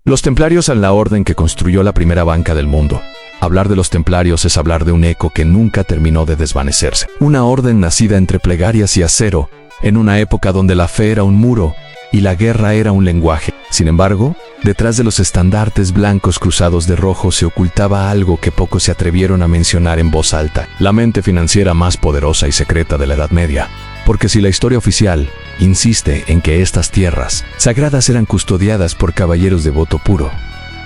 Los templarios son la orden que construyó la primera banca del mundo. Hablar de los templarios es hablar de un eco que nunca terminó de desvanecerse. Una orden nacida entre plegarias y acero, en una época donde la fe era un muro y la guerra era un lenguaje. Sin embargo, detrás de los estandartes blancos cruzados de rojo se ocultaba algo que pocos se atrevieron a mencionar en voz alta: la mente financiera más poderosa y secreta de la Edad Media. Porque si la historia oficial insiste en que estas tierras sagradas eran custodiadas por caballeros de voto puro,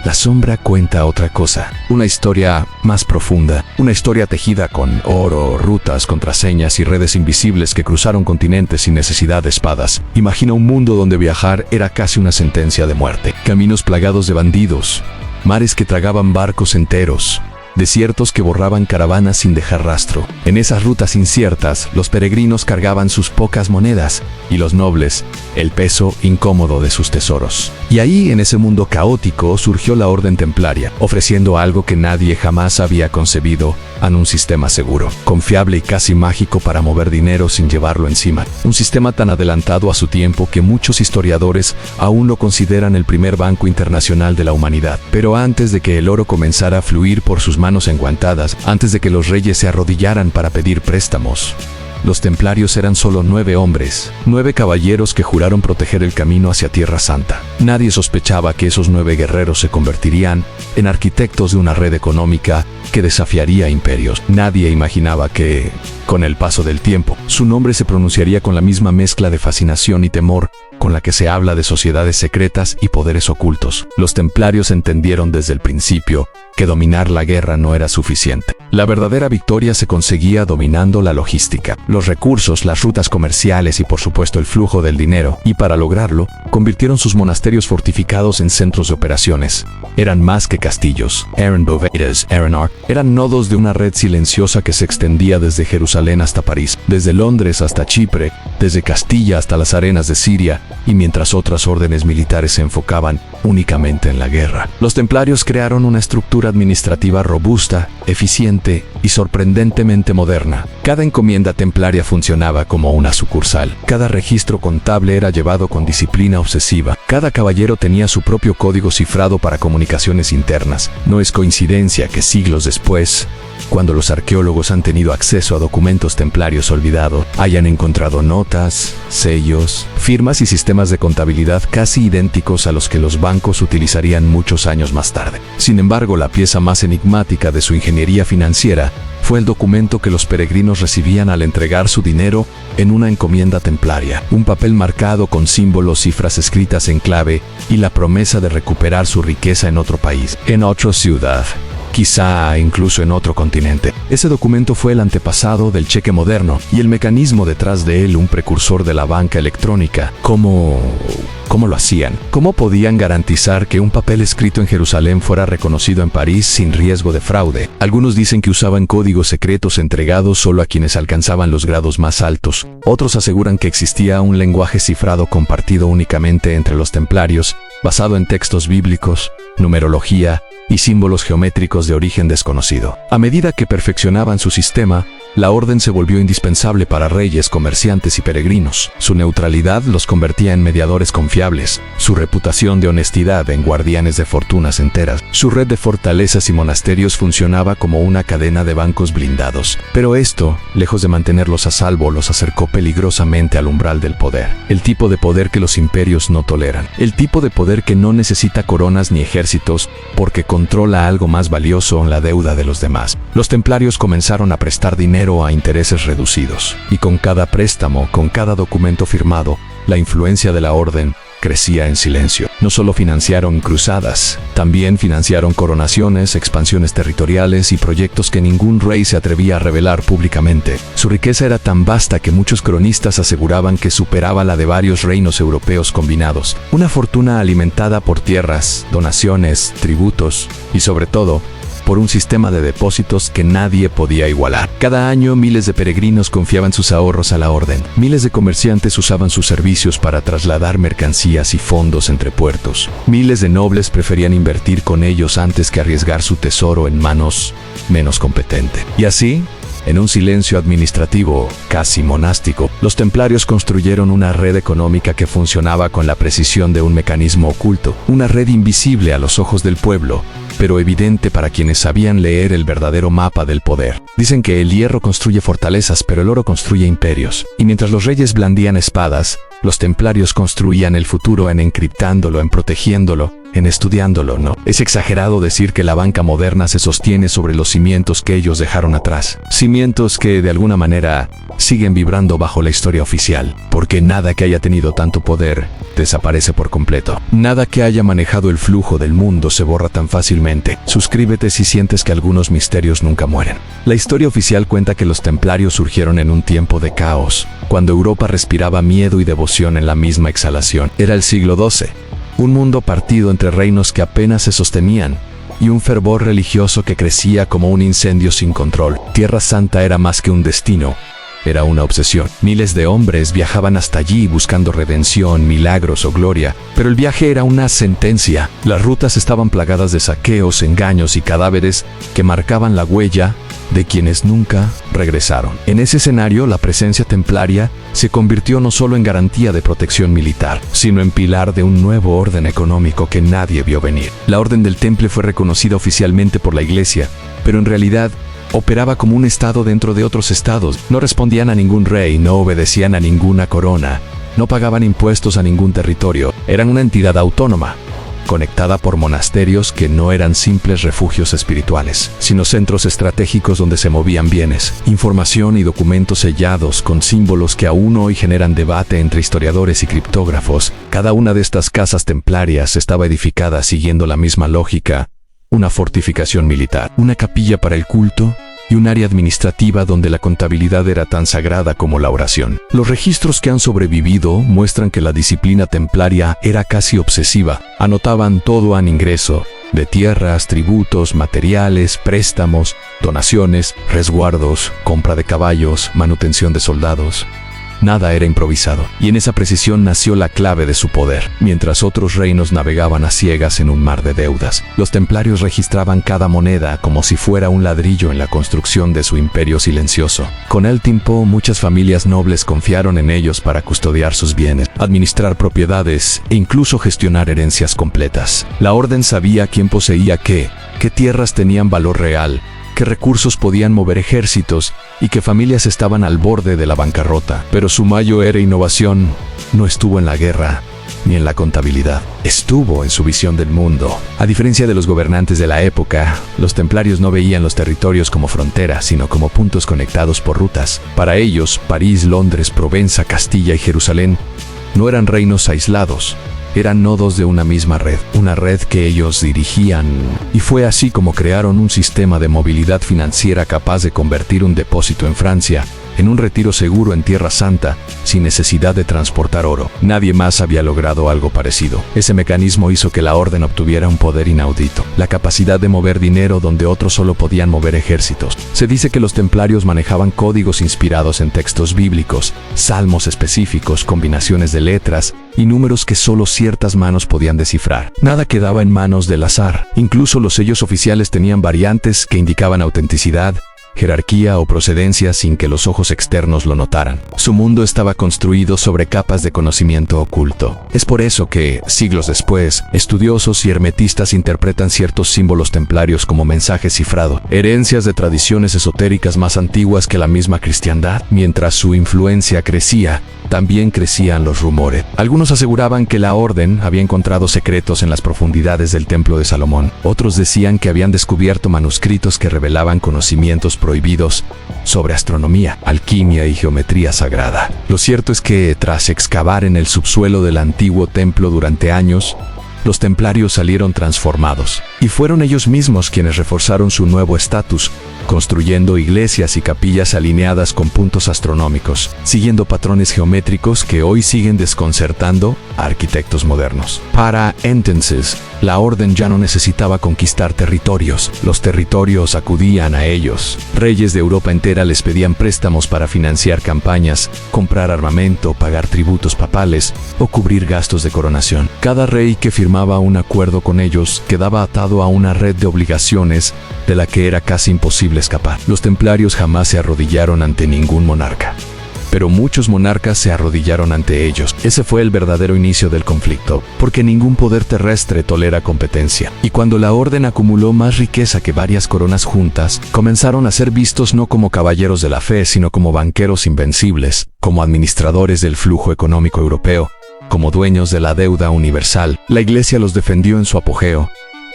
la sombra cuenta otra cosa, una historia más profunda, una historia tejida con oro, rutas, contraseñas y redes invisibles que cruzaron continentes sin necesidad de espadas. Imagina un mundo donde viajar era casi una sentencia de muerte, caminos plagados de bandidos, mares que tragaban barcos enteros, desiertos que borraban caravanas sin dejar rastro. En esas rutas inciertas, los peregrinos cargaban sus pocas monedas y los nobles, el peso incómodo de sus tesoros. Y ahí, en ese mundo caótico, surgió la Orden Templaria, ofreciendo algo que nadie jamás había concebido: un sistema seguro, confiable y casi mágico para mover dinero sin llevarlo encima. Un sistema tan adelantado a su tiempo que muchos historiadores aún lo consideran el primer banco internacional de la humanidad. Pero antes de que el oro comenzara a fluir por sus manos enguantadas, antes de que los reyes se arrodillaran para pedir préstamos, los templarios eran solo 9 hombres, 9 caballeros que juraron proteger el camino hacia Tierra Santa. Nadie sospechaba que esos 9 guerreros se convertirían en arquitectos de una red económica que desafiaría imperios. Nadie imaginaba que, con el paso del tiempo, su nombre se pronunciaría con la misma mezcla de fascinación y temor con la que se habla de sociedades secretas y poderes ocultos. Los templarios entendieron desde el principio que dominar la guerra no era suficiente. La verdadera victoria se conseguía dominando la logística, los recursos, las rutas comerciales y por supuesto el flujo del dinero. Y para lograrlo, convirtieron sus monasterios fortificados en centros de operaciones. Eran más que castillos. Eran nodos de una red silenciosa que se extendía desde Jerusalén hasta París, desde Londres hasta Chipre, desde Castilla hasta las arenas de Siria, y mientras otras órdenes militares se enfocaban únicamente en la guerra. Los templarios crearon una estructura administrativa robusta, eficiente y sorprendentemente moderna. Cada encomienda templaria funcionaba como una sucursal. Cada registro contable era llevado con disciplina obsesiva. Cada caballero tenía su propio código cifrado para comunicaciones internas. No es coincidencia que siglos después, cuando los arqueólogos han tenido acceso a documentos templarios olvidados, hayan encontrado notas, sellos, firmas y sistemas de contabilidad casi idénticos a los que los bancos utilizarían muchos años más tarde. Sin embargo, la pieza más enigmática de su ingeniería financiera fue el documento que los peregrinos recibían al entregar su dinero en una encomienda templaria. Un papel marcado con símbolos, cifras escritas en clave y la promesa de recuperar su riqueza en otro país, en otra ciudad, quizá incluso en otro continente. Ese documento fue el antepasado del cheque moderno y el mecanismo detrás de él un precursor de la banca electrónica. ¿Cómo lo hacían? ¿Cómo podían garantizar que un papel escrito en Jerusalén fuera reconocido en París sin riesgo de fraude? Algunos dicen que usaban códigos secretos entregados solo a quienes alcanzaban los grados más altos. Otros aseguran que existía un lenguaje cifrado compartido únicamente entre los templarios, basado en textos bíblicos, numerología y símbolos geométricos de origen desconocido. A medida que perfeccionaban su sistema, la orden se volvió indispensable para reyes, comerciantes y peregrinos. Su neutralidad los convertía en mediadores confiables, su reputación de honestidad en guardianes de fortunas enteras. Su red de fortalezas y monasterios funcionaba como una cadena de bancos blindados. Pero esto, lejos de mantenerlos a salvo, los acercó peligrosamente al umbral del poder. El tipo de poder que los imperios no toleran. El tipo de poder que no necesita coronas ni ejércitos porque controla algo más valioso: la deuda de los demás. Los templarios comenzaron a prestar dinero a intereses reducidos, y con cada préstamo, con cada documento firmado, la influencia de la orden crecía en silencio. No solo financiaron cruzadas, también financiaron coronaciones, expansiones territoriales y proyectos que ningún rey se atrevía a revelar públicamente. Su riqueza era tan vasta que muchos cronistas aseguraban que superaba la de varios reinos europeos combinados. Una fortuna alimentada por tierras, donaciones, tributos y sobre todo, por un sistema de depósitos que nadie podía igualar. Cada año miles de peregrinos confiaban sus ahorros a la orden. Miles de comerciantes usaban sus servicios para trasladar mercancías y fondos entre puertos. Miles de nobles preferían invertir con ellos antes que arriesgar su tesoro en manos menos competentes. Y así, En un silencio administrativo, casi monástico, los templarios construyeron una red económica que funcionaba con la precisión de un mecanismo oculto, una red invisible a los ojos del pueblo, pero evidente para quienes sabían leer el verdadero mapa del poder. Dicen que el hierro construye fortalezas, pero el oro construye imperios. Y mientras los reyes blandían espadas, los templarios construían el futuro en encriptándolo, en protegiéndolo, en estudiándolo, ¿no? Es exagerado decir que la banca moderna se sostiene sobre los cimientos que ellos dejaron atrás. Cimientos que, de alguna manera, siguen vibrando bajo la historia oficial, porque nada que haya tenido tanto poder desaparece por completo. Nada que haya manejado el flujo del mundo se borra tan fácilmente. Suscríbete si sientes que algunos misterios nunca mueren. La historia oficial cuenta que los templarios surgieron en un tiempo de caos, cuando Europa respiraba miedo y devoción en la misma exhalación. Era el siglo XII. Un mundo partido entre reinos que apenas se sostenían, y un fervor religioso que crecía como un incendio sin control. Tierra Santa era más que un destino, era una obsesión. Miles de hombres viajaban hasta allí buscando redención, milagros o gloria, pero el viaje era una sentencia. Las rutas estaban plagadas de saqueos, engaños y cadáveres que marcaban la huella de quienes nunca regresaron. En ese escenario, la presencia templaria se convirtió no solo en garantía de protección militar, sino en pilar de un nuevo orden económico que nadie vio venir. La Orden del Temple fue reconocida oficialmente por la Iglesia, pero en realidad operaba como un estado dentro de otros estados. No respondían a ningún rey, no obedecían a ninguna corona, no pagaban impuestos a ningún territorio. Eran una entidad autónoma, conectada por monasterios que no eran simples refugios espirituales, sino centros estratégicos donde se movían bienes, información y documentos sellados con símbolos que aún hoy generan debate entre historiadores y criptógrafos. Cada una de estas casas templarias estaba edificada siguiendo la misma lógica: una fortificación militar, una capilla para el culto y un área administrativa donde la contabilidad era tan sagrada como la oración. Los registros que han sobrevivido muestran que la disciplina templaria era casi obsesiva. Anotaban todo an ingreso, de tierras, tributos, materiales, préstamos, donaciones, resguardos, compra de caballos, manutención de soldados. Nada era improvisado, y en esa precisión nació la clave de su poder. Mientras otros reinos navegaban a ciegas en un mar de deudas, los templarios registraban cada moneda como si fuera un ladrillo en la construcción de su imperio silencioso. Con el tiempo, muchas familias nobles confiaron en ellos para custodiar sus bienes, administrar propiedades e incluso gestionar herencias completas. La orden sabía quién poseía qué tierras tenían valor real, qué recursos podían mover ejércitos y qué familias estaban al borde de la bancarrota. Pero su mayor innovación no estuvo en la guerra ni en la contabilidad, estuvo en su visión del mundo. A diferencia de los gobernantes de la época, los templarios no veían los territorios como fronteras, sino como puntos conectados por rutas. Para ellos, París, Londres, Provenza, Castilla y Jerusalén no eran reinos aislados, eran nodos de una misma red, una red que ellos dirigían. Y fue así como crearon un sistema de movilidad financiera capaz de convertir un depósito en Francia en un retiro seguro en Tierra Santa, sin necesidad de transportar oro. Nadie más había logrado algo parecido. Ese mecanismo hizo que la orden obtuviera un poder inaudito, la capacidad de mover dinero donde otros solo podían mover ejércitos. Se dice que los templarios manejaban códigos inspirados en textos bíblicos, salmos específicos, combinaciones de letras y números que solo ciertas manos podían descifrar. Nada quedaba en manos del azar. Incluso los sellos oficiales tenían variantes que indicaban autenticidad, jerarquía o procedencia sin que los ojos externos lo notaran. Su mundo estaba construido sobre capas de conocimiento oculto. Es por eso que, siglos después, estudiosos y hermetistas interpretan ciertos símbolos templarios como mensajes cifrados, herencias de tradiciones esotéricas más antiguas que la misma cristiandad. Mientras su influencia crecía, también crecían los rumores. Algunos aseguraban que la orden había encontrado secretos en las profundidades del Templo de Salomón. Otros decían que habían descubierto manuscritos que revelaban conocimientos prohibidos sobre astronomía, alquimia y geometría sagrada. Lo cierto es que, tras excavar en el subsuelo del antiguo templo durante años, los templarios salieron transformados, y fueron ellos mismos quienes reforzaron su nuevo estatus, construyendo iglesias y capillas alineadas con puntos astronómicos, siguiendo patrones geométricos que hoy siguen desconcertando a arquitectos modernos. Para entonces, La orden ya no necesitaba conquistar territorios, los territorios acudían a ellos. Reyes de Europa entera les pedían préstamos para financiar campañas, comprar armamento, pagar tributos papales o cubrir gastos de coronación. Cada rey que firmaba un acuerdo con ellos quedaba atado a una red de obligaciones de la que era casi imposible escapar. Los templarios jamás se arrodillaron ante ningún monarca, pero muchos monarcas se arrodillaron ante ellos. Ese fue el verdadero inicio del conflicto, porque ningún poder terrestre tolera competencia. Y cuando la orden acumuló más riqueza que varias coronas juntas, comenzaron a ser vistos no como caballeros de la fe, sino como banqueros invencibles, como administradores del flujo económico europeo, como dueños de la deuda universal. La Iglesia los defendió en su apogeo,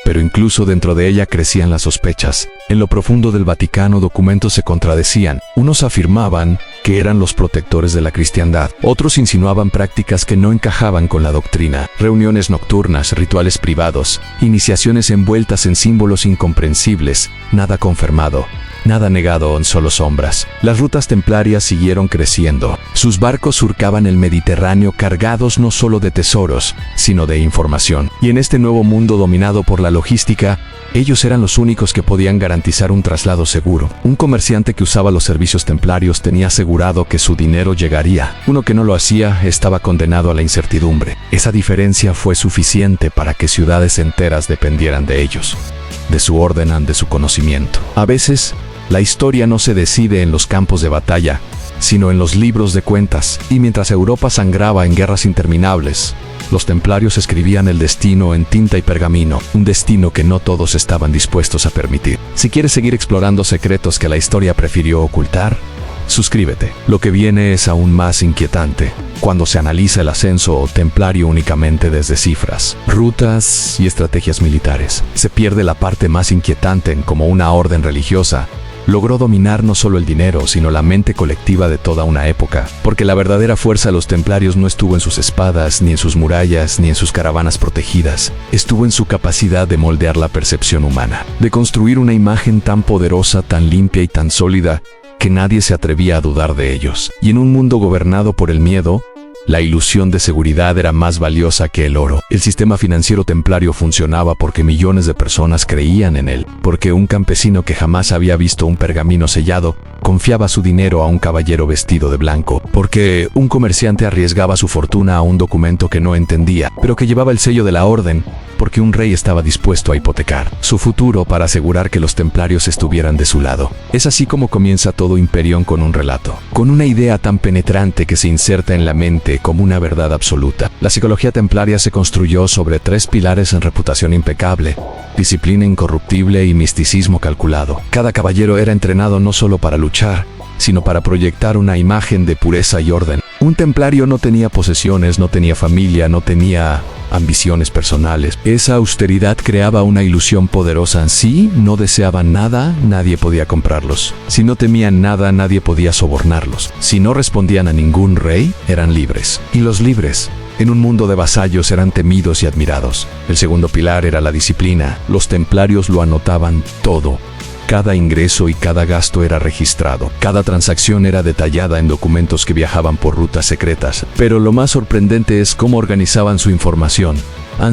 pero incluso dentro de ella crecían las sospechas. En lo profundo del Vaticano documentos se contradecían. Unos afirmaban que eran los protectores de la cristiandad. Otros insinuaban prácticas que no encajaban con la doctrina. Reuniones nocturnas, rituales privados, iniciaciones envueltas en símbolos incomprensibles, nada confirmado, nada negado, en solo sombras. Las rutas templarias siguieron creciendo. Sus barcos surcaban el Mediterráneo cargados no solo de tesoros, sino de información. Y en este nuevo mundo dominado por la logística, ellos eran los únicos que podían garantizar un traslado seguro. Un comerciante que usaba los servicios templarios tenía asegurado que su dinero llegaría. Uno que no lo hacía estaba condenado a la incertidumbre. Esa diferencia fue suficiente para que ciudades enteras dependieran de ellos, de su orden, de su conocimiento. A veces, la historia no se decide en los campos de batalla, sino en los libros de cuentas. Y mientras Europa sangraba en guerras interminables, los templarios escribían el destino en tinta y pergamino, un destino que no todos estaban dispuestos a permitir. Si quieres seguir explorando secretos que la historia prefirió ocultar, suscríbete. Lo que viene es aún más inquietante cuando se analiza el ascenso templario únicamente desde cifras, rutas y estrategias militares. Se pierde la parte más inquietante en cómo una orden religiosa logró dominar no solo el dinero, sino la mente colectiva de toda una época, porque la verdadera fuerza de los templarios no estuvo en sus espadas, ni en sus murallas, ni en sus caravanas protegidas. Estuvo en su capacidad de moldear la percepción humana, de construir una imagen tan poderosa, tan limpia y tan sólida, que nadie se atrevía a dudar de ellos. Y en un mundo gobernado por el miedo, la ilusión de seguridad era más valiosa que el oro. El sistema financiero templario funcionaba porque millones de personas creían en él, porque un campesino que jamás había visto un pergamino sellado confiaba su dinero a un caballero vestido de blanco, porque un comerciante arriesgaba su fortuna a un documento que no entendía, pero que llevaba el sello de la orden, porque un rey estaba dispuesto a hipotecar su futuro para asegurar que los templarios estuvieran de su lado. Es así como comienza todo Imperium, con un relato, con una idea tan penetrante que se inserta en la mente como una verdad absoluta. La psicología templaria se construyó sobre 3 pilares en reputación impecable, disciplina incorruptible y misticismo calculado. Cada caballero era entrenado no solo para luchar, sino para proyectar una imagen de pureza y orden. Un templario no tenía posesiones, no tenía familia, no tenía ambiciones personales. Esa austeridad creaba una ilusión poderosa. Si no deseaban nada, nadie podía comprarlos. Si no temían nada, nadie podía sobornarlos. Si no respondían a ningún rey, eran libres. Y los libres, en un mundo de vasallos, eran temidos y admirados. El segundo pilar era la disciplina. Los templarios lo anotaban todo. Cada ingreso y cada gasto era registrado. Cada transacción era detallada en documentos que viajaban por rutas secretas. Pero lo más sorprendente es cómo organizaban su información.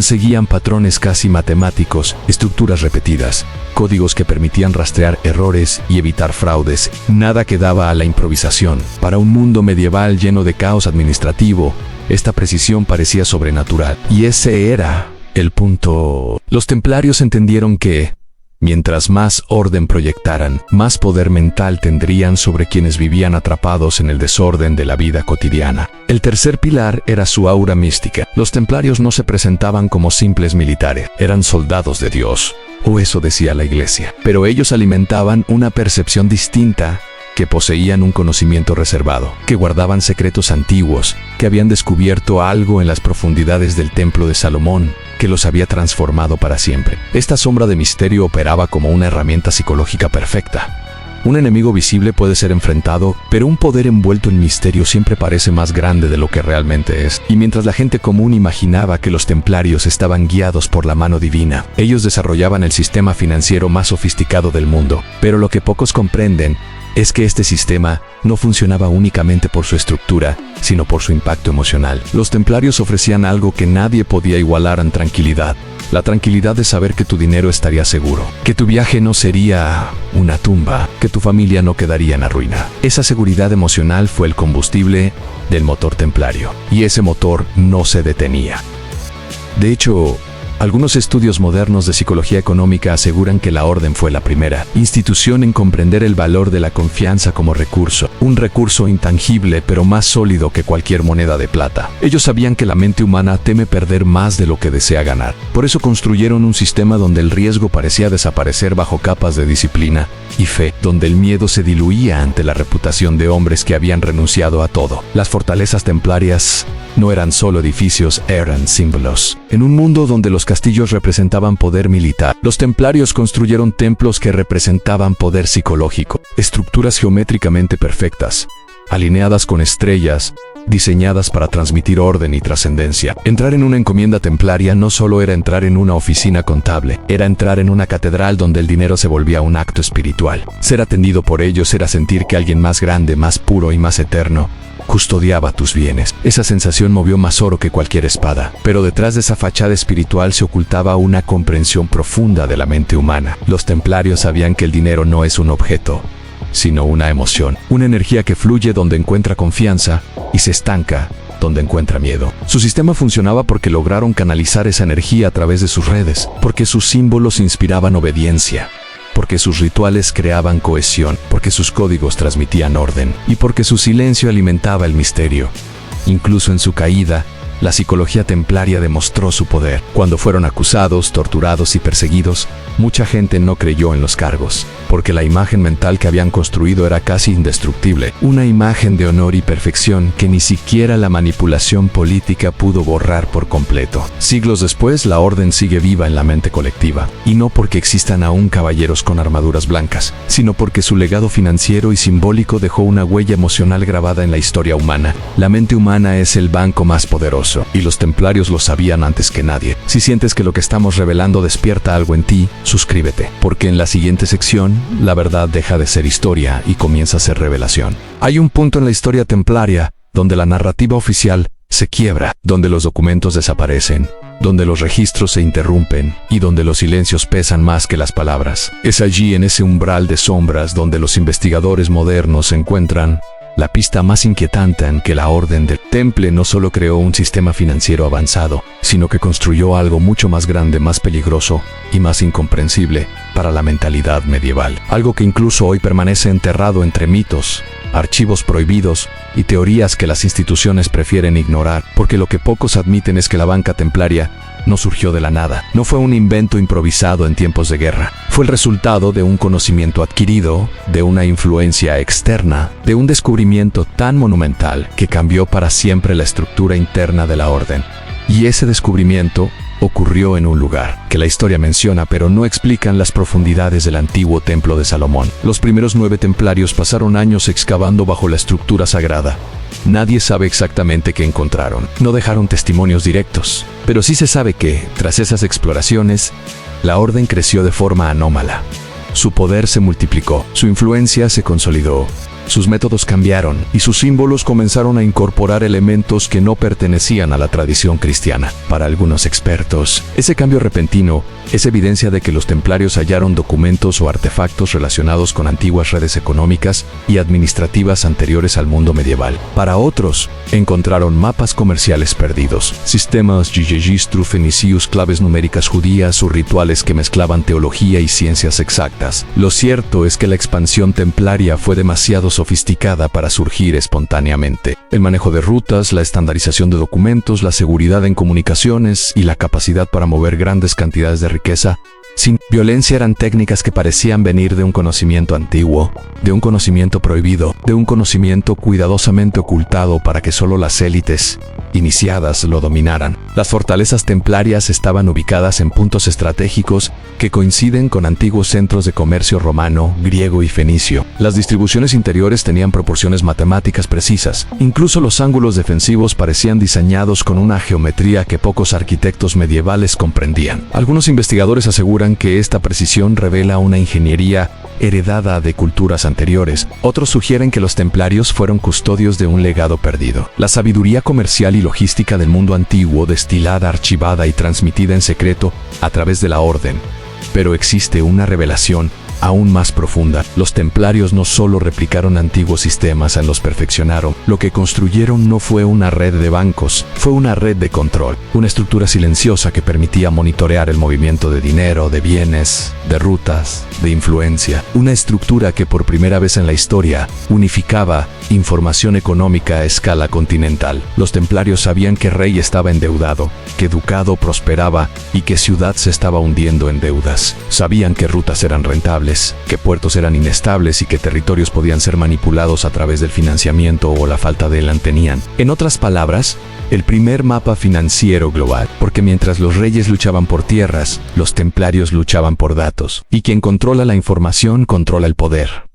Seguían patrones casi matemáticos, estructuras repetidas, códigos que permitían rastrear errores y evitar fraudes. Nada quedaba a la improvisación. Para un mundo medieval lleno de caos administrativo, esta precisión parecía sobrenatural. Y ese era el punto. Los templarios entendieron que mientras más orden proyectaran, más poder mental tendrían sobre quienes vivían atrapados en el desorden de la vida cotidiana. El tercer pilar era su aura mística. Los templarios no se presentaban como simples militares, eran soldados de Dios, o eso decía la Iglesia. Pero ellos alimentaban una percepción distinta, que poseían un conocimiento reservado, que guardaban secretos antiguos, que habían descubierto algo en las profundidades del templo de Salomón, que los había transformado para siempre. Esta sombra de misterio operaba como una herramienta psicológica perfecta. Un enemigo visible puede ser enfrentado, pero un poder envuelto en misterio siempre parece más grande de lo que realmente es. Y mientras la gente común imaginaba que los templarios estaban guiados por la mano divina, ellos desarrollaban el sistema financiero más sofisticado del mundo. Pero lo que pocos comprenden es que este sistema no funcionaba únicamente por su estructura, sino por su impacto emocional. Los templarios ofrecían algo que nadie podía igualar en tranquilidad: La tranquilidad de saber que tu dinero estaría seguro, que tu viaje no sería una tumba, que tu familia no quedaría en la ruina. Esa seguridad emocional fue el combustible del motor templario, y ese motor no se detenía. De hecho, algunos estudios modernos de psicología económica aseguran que la orden fue la primera institución en comprender el valor de la confianza como recurso, un recurso intangible pero más sólido que cualquier moneda de plata. Ellos sabían que la mente humana teme perder más de lo que desea ganar. Por eso construyeron un sistema donde el riesgo parecía desaparecer bajo capas de disciplina y fe, donde el miedo se diluía ante la reputación de hombres que habían renunciado a todo. Las fortalezas templarias no eran solo edificios, eran símbolos. En un mundo donde los castillos representaban poder militar, los templarios construyeron templos que representaban poder psicológico, estructuras geométricamente perfectas, alineadas con estrellas, diseñadas para transmitir orden y trascendencia. Entrar en una encomienda templaria no solo era entrar en una oficina contable, era entrar en una catedral donde el dinero se volvía un acto espiritual. Ser atendido por ellos era sentir que alguien más grande, más puro y más eterno custodiaba tus bienes. Esa sensación movió más oro que cualquier espada. Pero detrás de esa fachada espiritual se ocultaba una comprensión profunda de la mente humana. Los templarios sabían que el dinero no es un objeto, sino una emoción, una energía que fluye donde encuentra confianza y se estanca donde encuentra miedo. Su sistema funcionaba porque lograron canalizar esa energía a través de sus redes, porque sus símbolos inspiraban obediencia, porque sus rituales creaban cohesión, porque sus códigos transmitían orden y porque su silencio alimentaba el misterio. Incluso en su caída, la psicología templaria demostró su poder. Cuando fueron acusados, torturados y perseguidos, mucha gente no creyó en los cargos, porque la imagen mental que habían construido era casi indestructible, una imagen de honor y perfección que ni siquiera la manipulación política pudo borrar por completo. Siglos después, la orden sigue viva en la mente colectiva, y no porque existan aún caballeros con armaduras blancas, sino porque su legado financiero y simbólico dejó una huella emocional grabada en la historia humana. La mente humana es el banco más poderoso, y los templarios lo sabían antes que nadie. Si sientes que lo que estamos revelando despierta algo en ti, suscríbete, porque en la siguiente sección, la verdad deja de ser historia y comienza a ser revelación. Hay un punto en la historia templaria donde la narrativa oficial se quiebra, donde los documentos desaparecen, donde los registros se interrumpen y donde los silencios pesan más que las palabras. Es allí, en ese umbral de sombras, donde los investigadores modernos encuentran la pista más inquietante en que la Orden del Temple no solo creó un sistema financiero avanzado, sino que construyó algo mucho más grande, más peligroso y más incomprensible para la mentalidad medieval. Algo que incluso hoy permanece enterrado entre mitos, archivos prohibidos y teorías que las instituciones prefieren ignorar, porque lo que pocos admiten es que la banca templaria no surgió de la nada, no fue un invento improvisado en tiempos de guerra. Fue el resultado de un conocimiento adquirido, de una influencia externa, de un descubrimiento tan monumental que cambió para siempre la estructura interna de la orden. Y ese descubrimiento ocurrió en un lugar que la historia menciona, pero no explican las profundidades del antiguo templo de Salomón. Los primeros 9 templarios pasaron años excavando bajo la estructura sagrada. Nadie sabe exactamente qué encontraron. No dejaron testimonios directos, pero sí se sabe que, tras esas exploraciones, la orden creció de forma anómala. Su poder se multiplicó, su influencia se consolidó, sus métodos cambiaron y sus símbolos comenzaron a incorporar elementos que no pertenecían a la tradición cristiana. Para algunos expertos, ese cambio repentino es evidencia de que los templarios hallaron documentos o artefactos relacionados con antiguas redes económicas y administrativas anteriores al mundo medieval. Para otros, encontraron mapas comerciales perdidos, sistemas registro fenicios, claves numéricas judías o rituales que mezclaban teología y ciencias exactas. Lo cierto es que la expansión templaria fue demasiado sofisticada para surgir espontáneamente. El manejo de rutas, la estandarización de documentos, la seguridad en comunicaciones y la capacidad para mover grandes cantidades de riqueza sin violencia eran técnicas que parecían venir de un conocimiento antiguo, de un conocimiento prohibido, de un conocimiento cuidadosamente ocultado para que solo las élites iniciadas lo dominaran. Las fortalezas templarias estaban ubicadas en puntos estratégicos que coinciden con antiguos centros de comercio romano, griego y fenicio. Las distribuciones interiores tenían proporciones matemáticas precisas. Incluso los ángulos defensivos parecían diseñados con una geometría que pocos arquitectos medievales comprendían. Algunos investigadores aseguran aseguran que esta precisión revela una ingeniería heredada de culturas anteriores. Otros sugieren que los templarios fueron custodios de un legado perdido. La sabiduría comercial y logística del mundo antiguo, destilada, archivada y transmitida en secreto a través de la orden. Pero existe una revelación aún más profunda. Los templarios no solo replicaron antiguos sistemas, los perfeccionaron. Lo que construyeron no fue una red de bancos, fue una red de control. Una estructura silenciosa que permitía monitorear el movimiento de dinero, de bienes, de rutas, de influencia. Una estructura que por primera vez en la historia unificaba información económica a escala continental. Los templarios sabían que rey estaba endeudado, que ducado prosperaba y que ciudad se estaba hundiendo en deudas. Sabían que rutas eran rentables, que puertos eran inestables y que territorios podían ser manipulados a través del financiamiento o la falta de él. Tenían, en otras palabras, el primer mapa financiero global, porque mientras los reyes luchaban por tierras, los templarios luchaban por datos. Y quien controla la información controla el poder.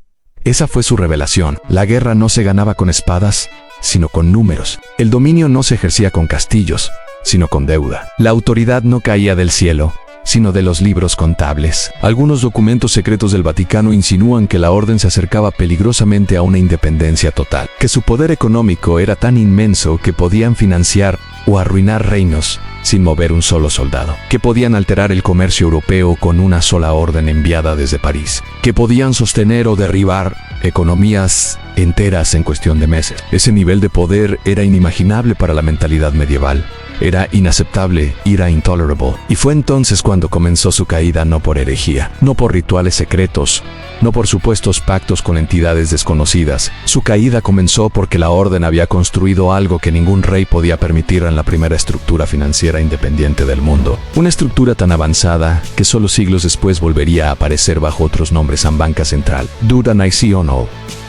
Esa fue su revelación. La guerra no se ganaba con espadas, sino con números. El dominio no se ejercía con castillos, sino con deuda. La autoridad no caía del cielo, sino de los libros contables. Algunos documentos secretos del Vaticano insinúan que la orden se acercaba peligrosamente a una independencia total, que su poder económico era tan inmenso que podían financiar o arruinar reinos sin mover un solo soldado, que podían alterar el comercio europeo con una sola orden enviada desde París, que podían sostener o derribar economías enteras en cuestión de meses. Ese nivel de poder era inimaginable para la mentalidad medieval. Era inaceptable, era intolerable. Y fue entonces cuando comenzó su caída, no por herejía, no por rituales secretos, no por supuestos pactos con entidades desconocidas. Su caída comenzó porque la orden había construido algo que ningún rey podía permitir en la primera estructura financiera independiente del mundo. Una estructura tan avanzada que solo siglos después volvería a aparecer bajo otros nombres en banca central, deuda nacional,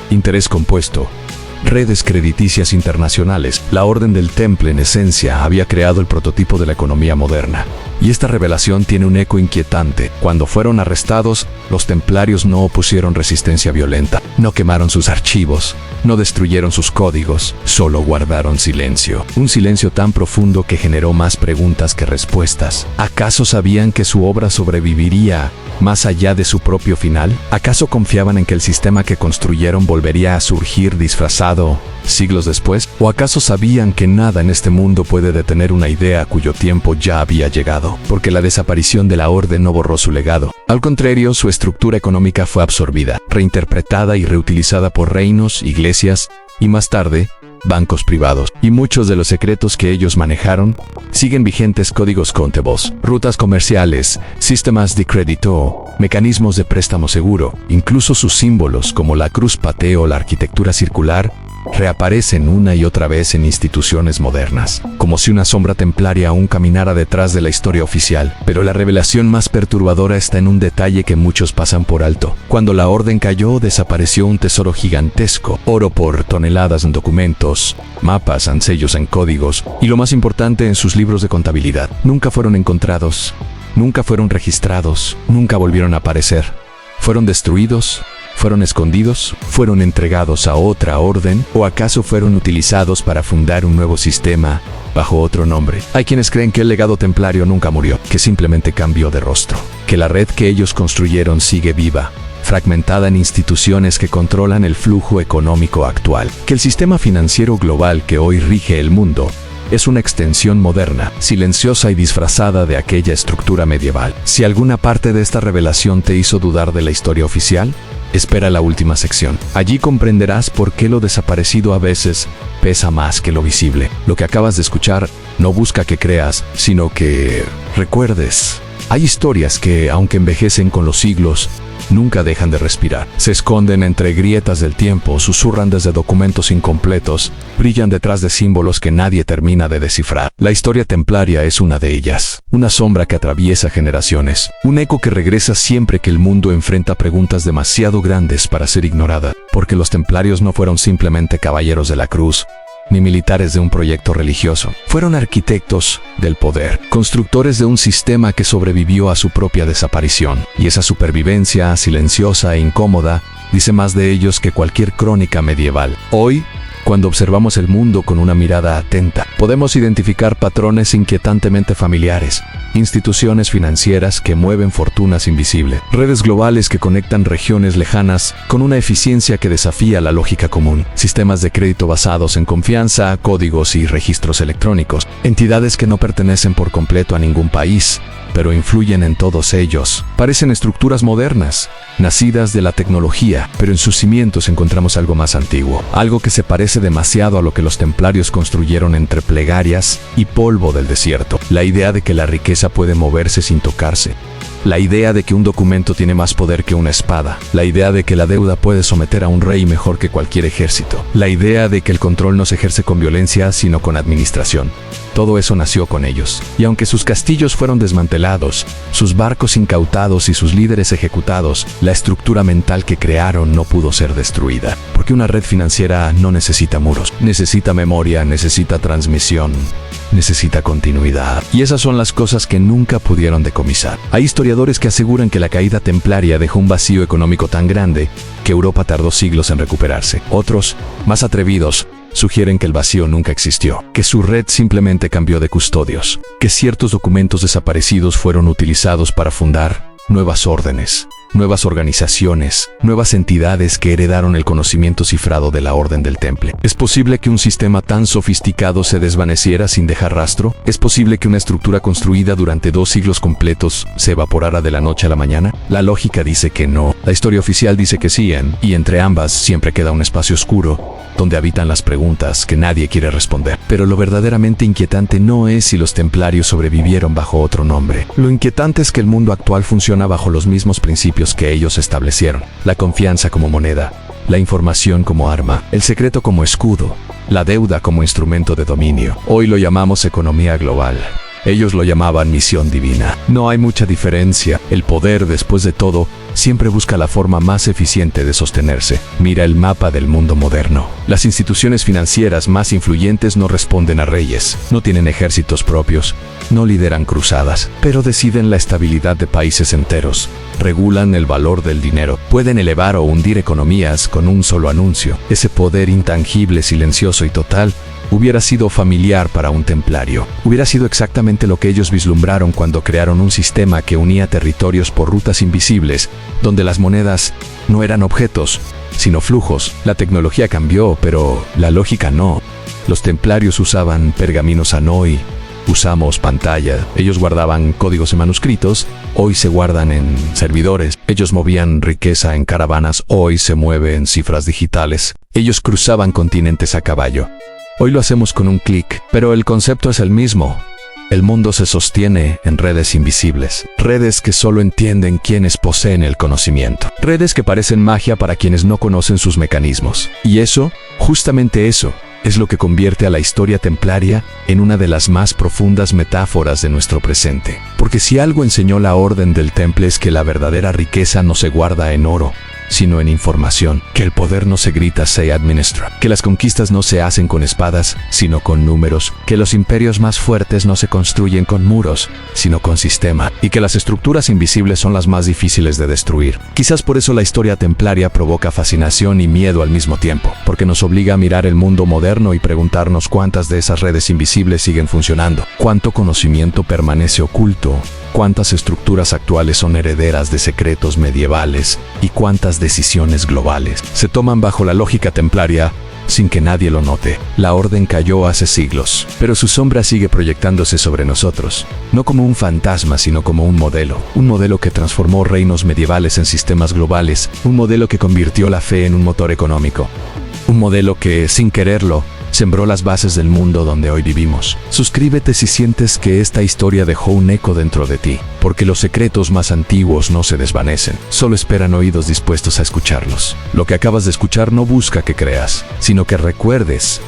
interés compuesto, redes crediticias internacionales. La Orden del Temple, en esencia, había creado el prototipo de la economía moderna. Y esta revelación tiene un eco inquietante. Cuando fueron arrestados, los templarios no opusieron resistencia violenta, no quemaron sus archivos, no destruyeron sus códigos, solo guardaron silencio. Un silencio tan profundo que generó más preguntas que respuestas. ¿Acaso sabían que su obra sobreviviría más allá de su propio final? ¿Acaso confiaban en que el sistema que construyeron volvería a surgir disfrazado siglos después? ¿O acaso sabían que nada en este mundo puede detener una idea cuyo tiempo ya había llegado? Porque la desaparición de la orden no borró su legado. Al contrario, su estructura económica fue absorbida, reinterpretada y reutilizada por reinos, iglesias y más tarde, bancos privados. Y muchos de los secretos que ellos manejaron siguen vigentes: códigos contables, rutas comerciales, sistemas de crédito, mecanismos de préstamo seguro. Incluso sus símbolos, como la cruz pateo o la arquitectura circular, reaparecen una y otra vez en instituciones modernas, como si una sombra templaria aún caminara detrás de la historia oficial. Pero la revelación más perturbadora está en un detalle que muchos pasan por alto. Cuando la orden cayó, desapareció un tesoro gigantesco, oro por toneladas en documentos, mapas, en sellos, en códigos, y lo más importante, en sus libros de contabilidad. Nunca fueron encontrados, nunca fueron registrados, nunca volvieron a aparecer. Fueron destruidos, fueron escondidos, fueron entregados a otra orden, o acaso fueron utilizados para fundar un nuevo sistema bajo otro nombre. Hay quienes creen que el legado templario nunca murió, que simplemente cambió de rostro, que la red que ellos construyeron sigue viva, fragmentada en instituciones que controlan el flujo económico actual, que el sistema financiero global que hoy rige el mundo es una extensión moderna, silenciosa y disfrazada de aquella estructura medieval. Si alguna parte de esta revelación te hizo dudar de la historia oficial, espera la última sección. Allí comprenderás por qué lo desaparecido a veces pesa más que lo visible. Lo que acabas de escuchar no busca que creas, sino que recuerdes. Hay historias que, aunque envejecen con los siglos, nunca dejan de respirar. Se esconden entre grietas del tiempo, susurran desde documentos incompletos, brillan detrás de símbolos que nadie termina de descifrar. La historia templaria es una de ellas, una sombra que atraviesa generaciones, un eco que regresa siempre que el mundo enfrenta preguntas demasiado grandes para ser ignorada, porque los templarios no fueron simplemente caballeros de la cruz, ni militares de un proyecto religioso. Fueron arquitectos del poder, constructores de un sistema que sobrevivió a su propia desaparición. Y esa supervivencia, silenciosa e incómoda, dice más de ellos que cualquier crónica medieval. Hoy, Cuando observamos el mundo con una mirada atenta, podemos identificar patrones inquietantemente familiares, instituciones financieras que mueven fortunas invisibles, redes globales que conectan regiones lejanas con una eficiencia que desafía la lógica común, sistemas de crédito basados en confianza, códigos y registros electrónicos, entidades que no pertenecen por completo a ningún país, pero influyen en todos ellos. Parecen estructuras modernas, nacidas de la tecnología, pero en sus cimientos encontramos algo más antiguo, algo que se parece demasiado a lo que los templarios construyeron entre plegarias y polvo del desierto. La idea de que la riqueza puede moverse sin tocarse. La idea de que un documento tiene más poder que una espada. La idea de que la deuda puede someter a un rey mejor que cualquier ejército. La idea de que el control no se ejerce con violencia, sino con administración. Todo eso nació con ellos. Y aunque sus castillos fueron desmantelados, sus barcos incautados y sus líderes ejecutados, la estructura mental que crearon no pudo ser destruida. Porque una red financiera no necesita muros. Necesita memoria, necesita transmisión, necesita continuidad. Y esas son las cosas que nunca pudieron decomisar. Hay historiadores que aseguran que la caída templaria dejó un vacío económico tan grande que Europa tardó siglos en recuperarse. Otros, más atrevidos, sugieren que el vacío nunca existió, que su red simplemente cambió de custodios, que ciertos documentos desaparecidos fueron utilizados para fundar nuevas órdenes, nuevas organizaciones, nuevas entidades que heredaron el conocimiento cifrado de la Orden del Temple. ¿Es posible que un sistema tan sofisticado se desvaneciera sin dejar rastro? ¿Es posible que una estructura construida durante 2 siglos completos se evaporara de la noche a la mañana? La lógica dice que no. La historia oficial dice que sí, y entre ambas siempre queda un espacio oscuro donde habitan las preguntas que nadie quiere responder. Pero lo verdaderamente inquietante no es si los templarios sobrevivieron bajo otro nombre. Lo inquietante es que el mundo actual funciona bajo los mismos principios que ellos establecieron. La confianza como moneda, la información como arma, el secreto como escudo, la deuda como instrumento de dominio. Hoy lo llamamos economía global. Ellos lo llamaban misión divina. No hay mucha diferencia. El poder, después de todo, siempre busca la forma más eficiente de sostenerse. Mira el mapa del mundo moderno. Las instituciones financieras más influyentes no responden a reyes, no tienen ejércitos propios, no lideran cruzadas, pero deciden la estabilidad de países enteros, regulan el valor del dinero, pueden elevar o hundir economías con un solo anuncio. Ese poder intangible, silencioso y total hubiera sido familiar para un templario. Hubiera sido exactamente lo que ellos vislumbraron cuando crearon un sistema que unía territorios por rutas invisibles, donde las monedas no eran objetos, sino flujos. La tecnología cambió, pero la lógica no. Los templarios usaban pergaminos Hanoi, usamos pantalla. Ellos guardaban códigos en manuscritos, hoy se guardan en servidores. Ellos movían riqueza en caravanas, hoy se mueve en cifras digitales. Ellos cruzaban continentes a caballo. Hoy lo hacemos con un clic, pero el concepto es el mismo. El mundo se sostiene en redes invisibles, redes que solo entienden quienes poseen el conocimiento, redes que parecen magia para quienes no conocen sus mecanismos. Y eso, justamente eso, es lo que convierte a la historia templaria en una de las más profundas metáforas de nuestro presente. Porque si algo enseñó la Orden del Temple es que la verdadera riqueza no se guarda en oro, sino en información, que el poder no se grita, se administra, que las conquistas no se hacen con espadas, sino con números, que los imperios más fuertes no se construyen con muros, sino con sistema, y que las estructuras invisibles son las más difíciles de destruir. Quizás por eso la historia templaria provoca fascinación y miedo al mismo tiempo, porque nos obliga a mirar el mundo moderno y preguntarnos cuántas de esas redes invisibles siguen funcionando, cuánto conocimiento permanece oculto, cuántas estructuras actuales son herederas de secretos medievales y cuántas decisiones globales se toman bajo la lógica templaria sin que nadie lo note. La orden cayó hace siglos, pero su sombra sigue proyectándose sobre nosotros, no como un fantasma, sino como un modelo que transformó reinos medievales en sistemas globales, un modelo que convirtió la fe en un motor económico, un modelo que, sin quererlo, sembró las bases del mundo donde hoy vivimos. Suscríbete si sientes que esta historia dejó un eco dentro de ti, porque los secretos más antiguos no se desvanecen, solo esperan oídos dispuestos a escucharlos. Lo que acabas de escuchar no busca que creas, sino que recuerdes